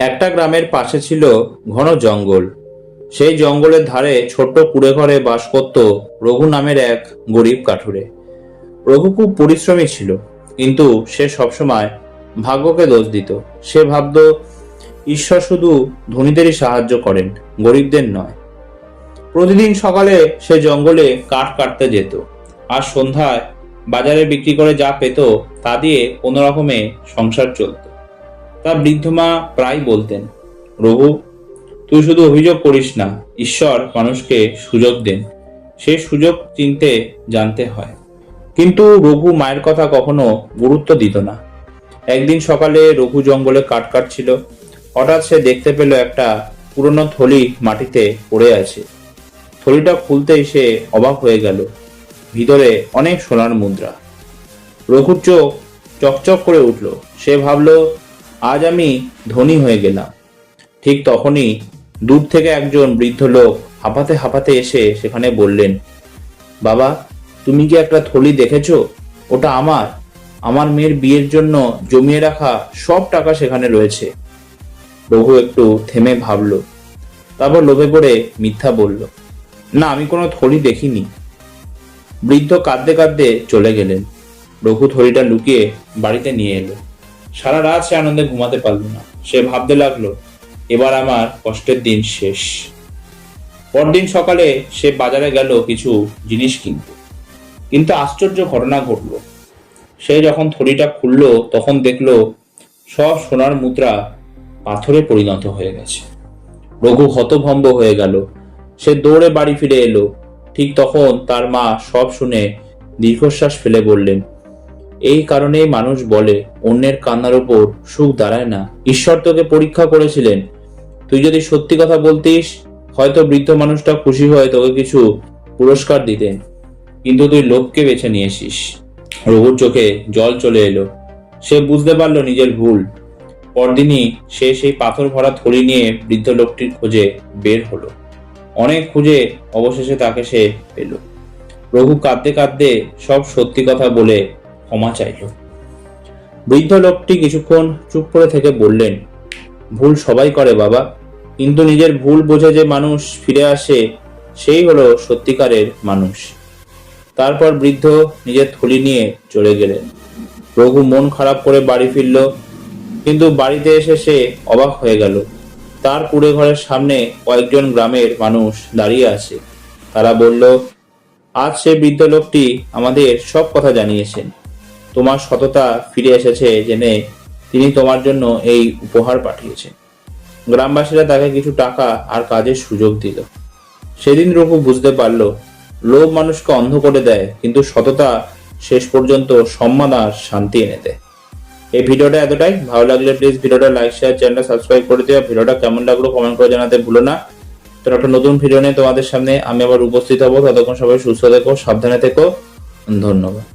একটা গ্রামের পাশে ছিল ঘন জঙ্গল। সেই জঙ্গলের ধারে ছোট্ট কুঁড়ে ঘরে বাস করত রঘু নামের এক গরিব কাঠুরে। রঘু খুব পরিশ্রমী ছিল, কিন্তু সে সবসময় ভাগ্যকে দোষ দিত। সে ভাবত ঈশ্বর শুধু ধনীদেরই সাহায্য করেন, গরিবদের নয়। প্রতিদিন সকালে সে জঙ্গলে কাঠ কাটতে যেত, আর সন্ধ্যায় বাজারে বিক্রি করে যা পেত তা দিয়ে কোনো রকমে সংসার চলত। তার বৃদ্ধ মা প্রায় বলতেন, রঘু, তুই শুধু অভিযোগ করিস না, ঈশ্বর মানুষকে সুযোগ দেন, সেই সুযোগ চিনতে জানতে হয়। কিন্তু রঘু মায়ের কথা কখনো গুরুত্ব দিত না। একদিন সকালে রঘু জঙ্গলে কাঠ কাটছিল। হঠাৎ সে দেখতে পেল একটা পুরনো থলি মাটিতে পড়ে আছে। থলিটা খুলতেই সে অবাক হয়ে গেল। ভিতরে অনেক সোনার মুদ্রা। রঘুর চোখ চকচক করে উঠল। সে ভাবল, আজ আমি ধনী হয়ে গেলাম। ঠিক তখনই দূর থেকে একজন বৃদ্ধ লোক হাঁপাতে হাঁপাতে এসে সেখানে বললেন, বাবা, তুমি কি একটা থলি দেখেছো? ওটা আমার মেয়ের বিয়ের জন্য জমিয়ে রাখা সব টাকা সেখানে রয়েছে। রঘু একটু থেমে ভাবল, তারপর লোভে পড়ে মিথ্যা বলল, না, আমি কোনো থলি দেখিনি। বৃদ্ধ কাঁদতে কাঁদতে চলে গেলেন। রঘু থলিটা লুকিয়ে বাড়িতে নিয়ে এলো। সারা রাত সে আনন্দে ঘুমাতে পারল না। সে ভাবতে লাগলো, এবার আমার কষ্টের দিন শেষ। পরদিন সকালে সে বাজারে গেল কিছু জিনিস কিনতে, কিন্তু আশ্চর্য ঘটনা ঘটলো। সে যখন থলিটা খুললো তখন দেখলো সব সোনার মুদ্রা পাথরে পরিণত হয়ে গেছে। রঘু হতভম্ব হয়ে গেল। সে দৌড়ে বাড়ি ফিরে এলো। ঠিক তখন তার মা সব শুনে দীর্ঘশ্বাস ফেলে বললেন, এই কারণেই মানুষ বলে অন্যের কান্নার উপর সুখ দাঁড়ায় না। ঈশ্বর তোকে পরীক্ষা করেছিলেন। তুই যদি সত্যি কথা বলতিস, হয়তো বৃদ্ধ মানুষটা খুশি হয়ে তোকে কিছু পুরস্কার দিতেন, কিন্তু তুই লোভকে বেছে নিয়েছিস। রঘুর চোখে জল চলে এলো। সে বুঝতে পারলো নিজের ভুল। পরদিনই সে সেই পাথর ভরা থলি নিয়ে বৃদ্ধ লোকটির খোঁজে বের হলো। অনেক খুঁজে অবশেষে তাকে সে পেল। রঘু কাঁদতে কাঁদতে সব সত্যি কথা বলে ক্ষমা চাইল। বৃদ্ধ লোকটি কিছুক্ষণ চুপ করে থেকে বললেন, ভুল সবাই করে বাবা, কিন্তু নিজের ভুল বুঝে যে মানুষ ফিরে আসে, সেই হলো সত্যিকারের মানুষ। তারপর বৃদ্ধ নিজের থলি নিয়ে চলে গেলেন। রঘু মন খারাপ করে বাড়ি ফিরল, কিন্তু বাড়িতে এসে সে অবাক হয়ে গেল। তার কুঁড়ে ঘরের সামনে কয়েকজন গ্রামের মানুষ দাঁড়িয়ে আছে। তারা বলল, আজ সে বৃদ্ধ লোকটি আমাদের সব কথা জানিয়েছেন। তোমার সততা ফিরে এসেছে জেনে তিনি তোমার জন্য এই উপহার পাঠিয়েছেন। গ্রামবাসীরা তাকে কিছু টাকা আর কাজের সুযোগ দিল। সেদিন রঘু বুঝতে পারল, লোভ মানুষকে অন্ধ করে দেয়, কিন্তু সততা শেষ পর্যন্ত সম্মান আর শান্তি এনে দেয়। এই ভিডিওটা এতটাই। ভালো লাগলে প্লিজ ভিডিওটা লাইক, শেয়ার, চ্যানেলটা সাবস্ক্রাইব করে দিও। ভিডিওটা কেমন লাগলো কমেন্ট করে জানাতে ভুলো না। তো একটা নতুন ভিডিও নিয়ে তোমাদের সামনে আমি আবার উপস্থিত হবো। ততক্ষণ সবাই সুস্থ থেকো, সাবধানে থেকো। ধন্যবাদ।